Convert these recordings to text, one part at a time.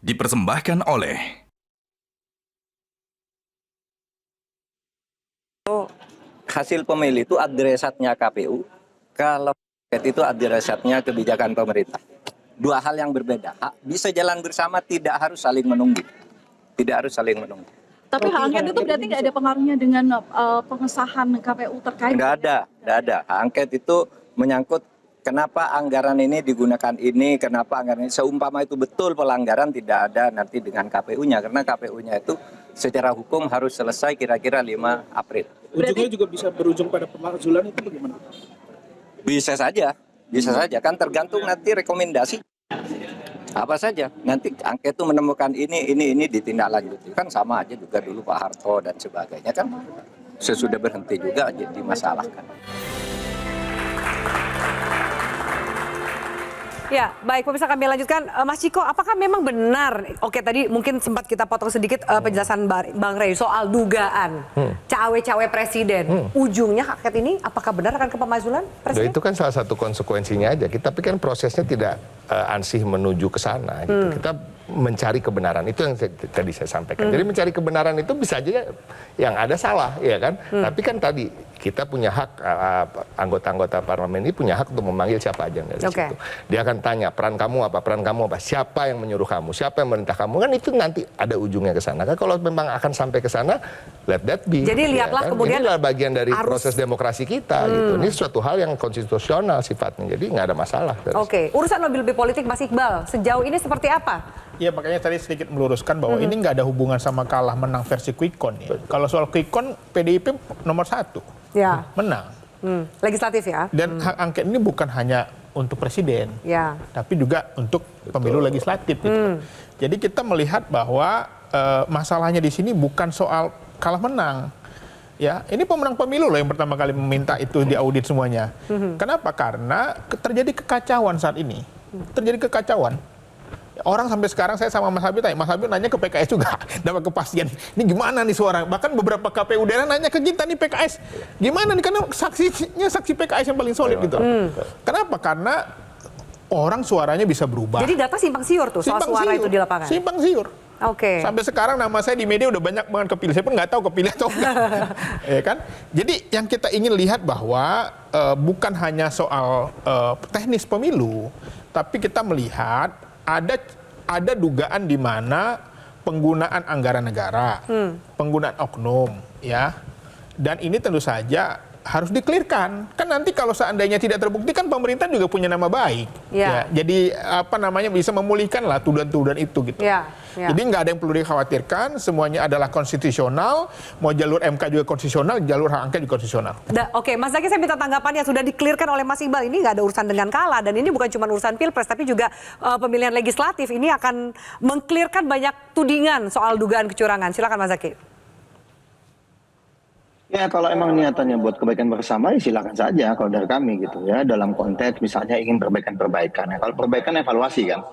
Dipersembahkan oleh hasil pemilu itu adresatnya KPU, kalau itu adresatnya kebijakan pemerintah. Dua hal yang berbeda. Bisa jalan bersama, tidak harus saling menunggu. Tidak harus saling menunggu. Tapi hak angket itu berarti nggak ada pengaruhnya dengan pengesahan KPU terkait? Nggak ada. Hak angket itu menyangkut kenapa anggaran ini digunakan ini, kenapa anggaran ini. Seumpama itu betul pelanggaran, tidak ada nanti dengan KPU-nya. Karena KPU-nya itu secara hukum harus selesai kira-kira 5 April. Ujungnya juga bisa berujung pada pemakzulan, itu bagaimana? Bisa saja kan tergantung nanti rekomendasi apa saja. Nanti angket itu menemukan ini ditindaklanjuti, kan sama aja juga dulu Pak Harto dan sebagainya kan sesudah berhenti juga dimasalahkan. Ya, baik pemirsa, kami lanjutkan. Mas Ciko, apakah memang benar, oke tadi mungkin sempat kita potong sedikit penjelasan Bang Rey soal dugaan cawe-cawe presiden. Ujungnya hak angket ini apakah benar akan ke pemakzulan presiden? Itu kan salah satu konsekuensinya aja. Tapi kan prosesnya tidak ansih menuju ke sana. Gitu. Kita mencari kebenaran, itu yang tadi saya sampaikan. Jadi mencari kebenaran itu bisa aja yang ada salah, ya kan? Tapi kan tadi kita punya hak, anggota-anggota parlemen ini punya hak untuk memanggil siapa aja dari situ. Dia akan tanya peran kamu apa, siapa yang menyuruh kamu, siapa yang memerintah kamu, kan itu nanti ada ujungnya ke sana. Kan kalau memang akan sampai ke sana, let that be. Jadi lihatlah ya kan? kemudian inilah bagian dari proses demokrasi kita. Gitu. Ini suatu hal yang konstitusional sifatnya, jadi nggak ada masalah. Oke, urusan lebih politik Mas Iqbal, sejauh ini seperti apa? Ya makanya tadi sedikit meluruskan bahwa ini nggak ada hubungan sama kalah menang versi quick count. Ya. Kalau soal quick count, PDIP nomor 1. Ya. Menang. Legislatif ya. Dan hak angket ini bukan hanya untuk presiden, tapi juga untuk pemilu legislatif. Gitu. Jadi kita melihat bahwa masalahnya di sini bukan soal kalah menang. Ya, ini pemenang pemilu loh yang pertama kali meminta itu diaudit semuanya. Kenapa? Karena terjadi kekacauan saat ini. Terjadi kekacauan. Orang sampai sekarang saya sama Mas Habib tanya, Mas Habib nanya ke PKS juga, dapat kepastian. Ini gimana nih suara? Bahkan beberapa KPU daerah nanya ke kita nih PKS, gimana nih? Karena saksi PKS yang paling solid gitu. Kenapa? Karena orang suaranya bisa berubah. Jadi data simpang siur tuh soal suara itu di lapangan. Simpang siur. Oke. Sampai sekarang nama saya di media udah banyak banget kepilih. Saya pun nggak tahu kepilih atau enggak. Ya kan? Jadi yang kita ingin lihat bahwa bukan hanya soal teknis pemilu, tapi kita melihat ada dugaan di mana penggunaan anggaran negara, penggunaan oknum, ya, dan ini tentu saja harus dikelirkan. Kan nanti kalau seandainya tidak terbukti kan pemerintah juga punya nama baik, ya. Jadi bisa memulihkan lah tuduhan-tuduhan itu gitu. Jadi nggak ada yang perlu dikhawatirkan, semuanya adalah konstitusional, mau jalur MK juga konstitusional, jalur hak angket juga konstitusional. Oke, Mas Zaki, saya minta tanggapannya. Sudah dikelirkan oleh Mas Iqbal, ini nggak ada urusan dengan kalah, dan ini bukan cuma urusan pilpres, tapi juga pemilihan legislatif. Ini akan mengkelirkan banyak tudingan soal dugaan kecurangan. Silakan Mas Zaki. Ya kalau emang niatannya buat kebaikan bersama, ya silakan saja kalau dari kami gitu ya. Dalam konteks misalnya ingin perbaikan-perbaikan. Ya, kalau perbaikan evaluasi kan.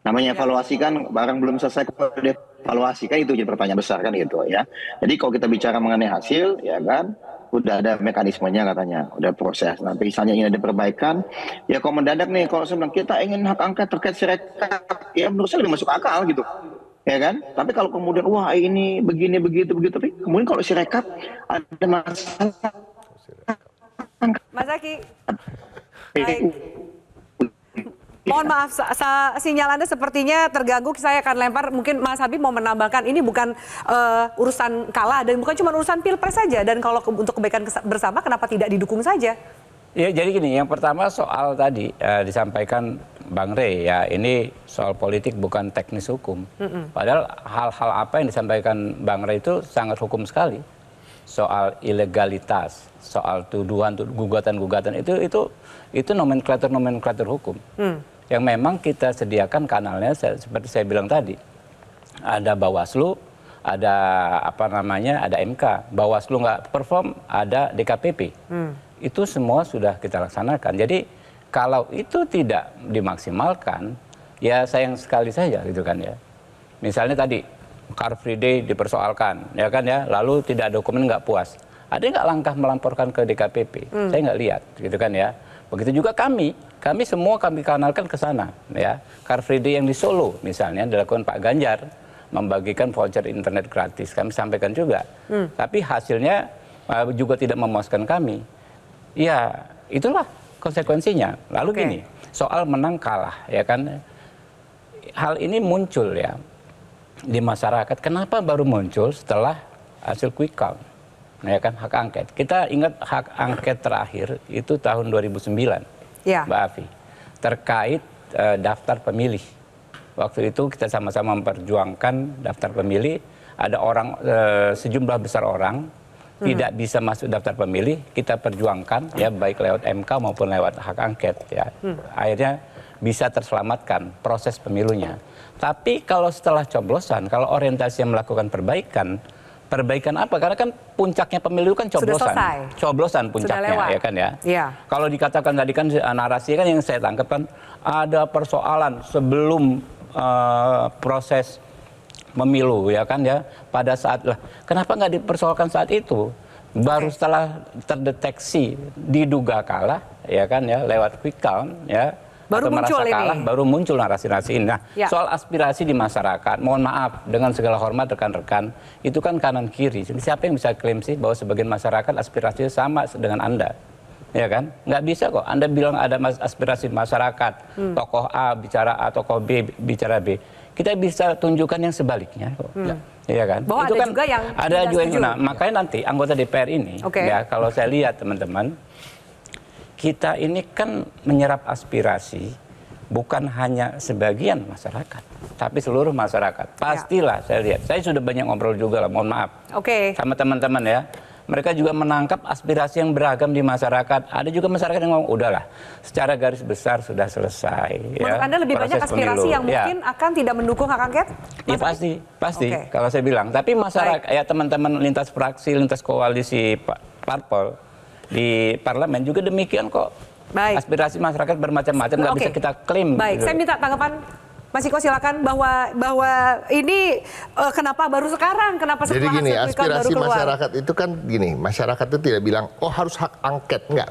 Namanya evaluasi kan barang belum selesai evaluasi kan, itu jadi pertanyaan besar kan gitu ya. Jadi kalau kita bicara mengenai hasil ya kan udah ada mekanismenya katanya, udah proses. Nah misalnya ingin ada perbaikan, ya kalau mendadak nih kalau saya bilang kita ingin hak angket terkait Sirekap, ya menurut saya udah masuk akal gitu. Ya kan? Tapi kalau kemudian wah ini begini begitu tapi kemudian kalau Sirekap ada masalah. Mas Zaki. Baik. Mohon maaf, sinyal Anda sepertinya terganggu. Saya akan lempar, mungkin Mas Habib mau menambahkan, ini bukan urusan kalah dan bukan cuma urusan pilpres saja. Dan kalau untuk kebaikan bersama, kenapa tidak didukung saja? Ya, jadi gini, yang pertama soal tadi disampaikan Bang Rey, ya ini soal politik bukan teknis hukum. Padahal hal-hal apa yang disampaikan Bang Rey itu sangat hukum sekali. Soal ilegalitas, soal tuduhan, gugatan-gugatan itu nomenklatur hukum. Yang memang kita sediakan kanalnya seperti saya bilang tadi. Ada Bawaslu, ada ada MK. Bawaslu nggak perform, ada DKPP. Itu semua sudah kita laksanakan. Jadi kalau itu tidak dimaksimalkan, ya sayang sekali saja gitu kan ya. Misalnya tadi Car Free Day dipersoalkan, ya kan ya, lalu tidak ada dokumen, nggak puas. Ada nggak langkah melamporkan ke DKPP? Saya nggak lihat gitu kan ya. Begitu juga kami semua kami kanalkan ke sana, ya. Car Free Day yang di Solo misalnya dilakukan Pak Ganjar, membagikan voucher internet gratis, kami sampaikan juga. Tapi hasilnya juga tidak memuaskan kami. Ya, itulah konsekuensinya. Lalu gini, soal menang kalah, ya kan. Hal ini muncul ya di masyarakat. Kenapa baru muncul setelah hasil quick count? Ya kan, hak angket. Kita ingat hak angket terakhir itu tahun 2009, Mbak Afi, terkait daftar pemilih. Waktu itu kita sama-sama memperjuangkan daftar pemilih. Ada orang, sejumlah besar orang tidak bisa masuk daftar pemilih. Kita perjuangkan, ya baik lewat MK maupun lewat hak angket. Ya, akhirnya bisa terselamatkan proses pemilunya. Tapi kalau setelah coblosan, kalau orientasi melakukan perbaikan apa? Karena kan puncaknya pemilu kan coblosan. Coblosan puncaknya, ya kan ya. Kalau dikatakan tadi kan narasi kan yang saya tangkap kan ada persoalan sebelum proses pemilu, ya kan ya. Pada saat lah, kenapa nggak dipersoalkan saat itu? Baru setelah terdeteksi diduga kalah, ya kan ya, lewat quick count, ya. Baru atau muncul merasa kalah, ini. baru muncul narasi-narasi ini. Nah, soal aspirasi di masyarakat, mohon maaf dengan segala hormat rekan-rekan, itu kan kanan kiri. Siapa yang bisa klaim sih bahwa sebagian masyarakat aspirasinya sama dengan Anda? Ya kan? Nggak bisa kok. Anda bilang ada aspirasi masyarakat, tokoh A bicara A, tokoh B bicara B. Kita bisa tunjukkan yang sebaliknya kok. Iya kan? Bahwa itu ada kan juga yang ada tidak juga setuju. nah, makanya nanti anggota DPR ini, ya kalau saya lihat teman-teman, kita ini kan menyerap aspirasi bukan hanya sebagian masyarakat, tapi seluruh masyarakat. Pastilah saya lihat. Saya sudah banyak ngobrol juga lah, mohon maaf. Sama teman-teman ya. Mereka juga menangkap aspirasi yang beragam di masyarakat. Ada juga masyarakat yang ngomong, udahlah, secara garis besar sudah selesai. Menurut Anda lebih banyak aspirasi yang mungkin akan tidak mendukung hak angket? Ya pasti. Kalau saya bilang. Tapi masyarakat, ya teman-teman lintas fraksi, lintas koalisi parpol di parlemen juga demikian kok. Aspirasi masyarakat bermacam-macam, nggak bisa kita klaim. Baik, saya minta tanggapan Mas Iko, silakan, bahwa ini kenapa baru sekarang, kenapa setelah jadi gini, hasil quick count baru aspirasi keluar? masyarakat itu kan gini, masyarakat itu tidak bilang oh harus hak angket, enggak,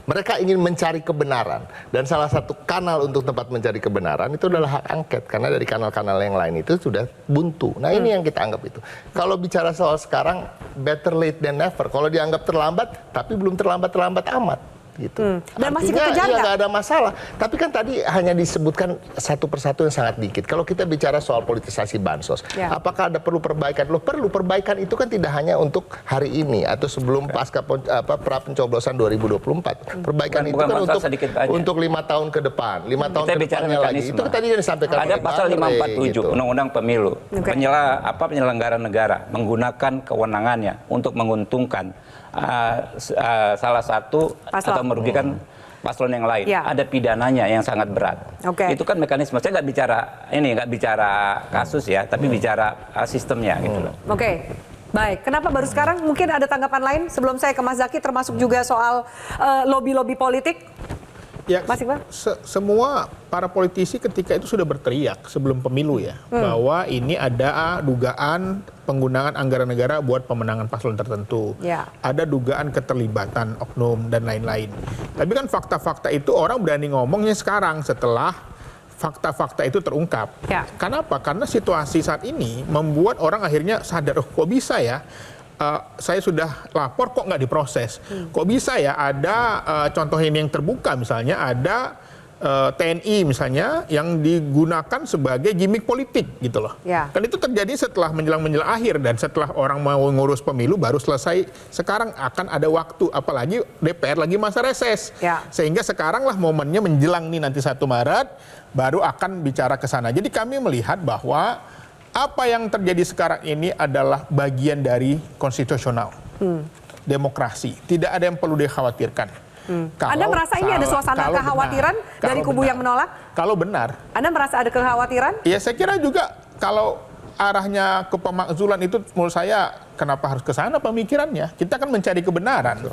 mereka ingin mencari kebenaran, dan salah satu kanal untuk tempat mencari kebenaran itu adalah hak angket, karena dari kanal-kanal yang lain itu sudah buntu. Nah ini yang kita anggap itu. Kalau bicara soal sekarang, better late than never. Kalau dianggap terlambat, tapi belum terlambat amat. Gitu. Dan masih artinya kekejar nggak ada masalah. Tapi kan tadi hanya disebutkan satu persatu yang sangat dikit. Kalau kita bicara soal politisasi bansos, apakah ada perlu perbaikan? Perlu perbaikan itu kan tidak hanya untuk hari ini atau sebelum pasca pra pencoblosan 2024. Perbaikan itu kan untuk 5 tahun ke depan, 5 tahun ke depannya lagi. Itu tadi yang disampaikan ada pasal 547 gitu. Undang-Undang Pemilu. Penyelenggara negara menggunakan kewenangannya untuk menguntungkan salah satu atau merugikan paslon yang lain. Ada pidananya yang sangat berat. Itu kan mekanisme. Saya nggak bicara kasus ya, tapi bicara sistemnya gitu loh. Baik, kenapa baru sekarang? Mungkin ada tanggapan lain sebelum saya ke Mas Zaky, termasuk juga soal lobby-lobby politik. Ya, semua para politisi ketika itu sudah berteriak sebelum pemilu ya, bahwa ini ada dugaan penggunaan anggaran negara buat pemenangan paslon tertentu. Ada dugaan keterlibatan oknum dan lain-lain. Tapi kan fakta-fakta itu orang berani ngomongnya sekarang setelah fakta-fakta itu terungkap. Kenapa? Karena situasi saat ini membuat orang akhirnya sadar, kok bisa ya? Saya sudah lapor kok nggak diproses. Kok bisa ya ada contoh ini yang terbuka, misalnya ada TNI misalnya yang digunakan sebagai gimmick politik gitu loh. Kan itu terjadi setelah menjelang akhir, dan setelah orang mau ngurus pemilu baru selesai. Sekarang akan ada waktu, apalagi DPR lagi masa reses. Sehingga sekarang lah momennya menjelang nih nanti 1 Maret baru akan bicara ke sana. Jadi kami melihat bahwa apa yang terjadi sekarang ini adalah bagian dari konstitusional, demokrasi. Tidak ada yang perlu dikhawatirkan. Anda merasa ini ada suasana kekhawatiran dari kubu yang menolak? Kalau benar. Anda merasa ada kekhawatiran? Ya saya kira juga kalau arahnya ke pemakzulan itu menurut saya kenapa harus ke sana pemikirannya? Kita kan mencari kebenaran.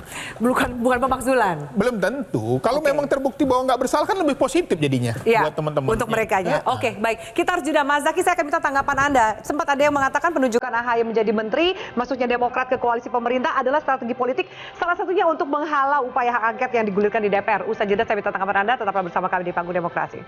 Bukan pemakzulan. Belum tentu. Kalau memang terbukti bahwa nggak bersalah kan lebih positif jadinya Ya, buat teman-teman. untuk merekanya. Oke, baik. Kita harus jeda. Mas Zaky, saya akan minta tanggapan Anda. Sempat ada yang mengatakan penunjukan AHY menjadi menteri, masuknya Demokrat ke koalisi pemerintah adalah strategi politik, salah satunya untuk menghalau upaya hak angket yang digulirkan di DPR. Usai jeda, saya minta tanggapan Anda. Tetaplah bersama kami di Panggung Demokrasi.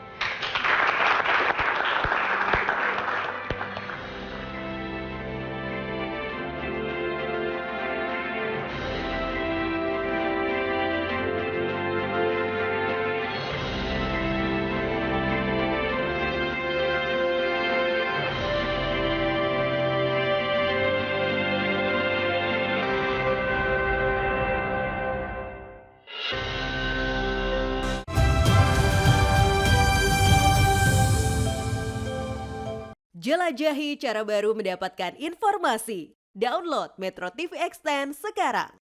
Jelajahi cara baru mendapatkan informasi. Download Metro TV Extend sekarang.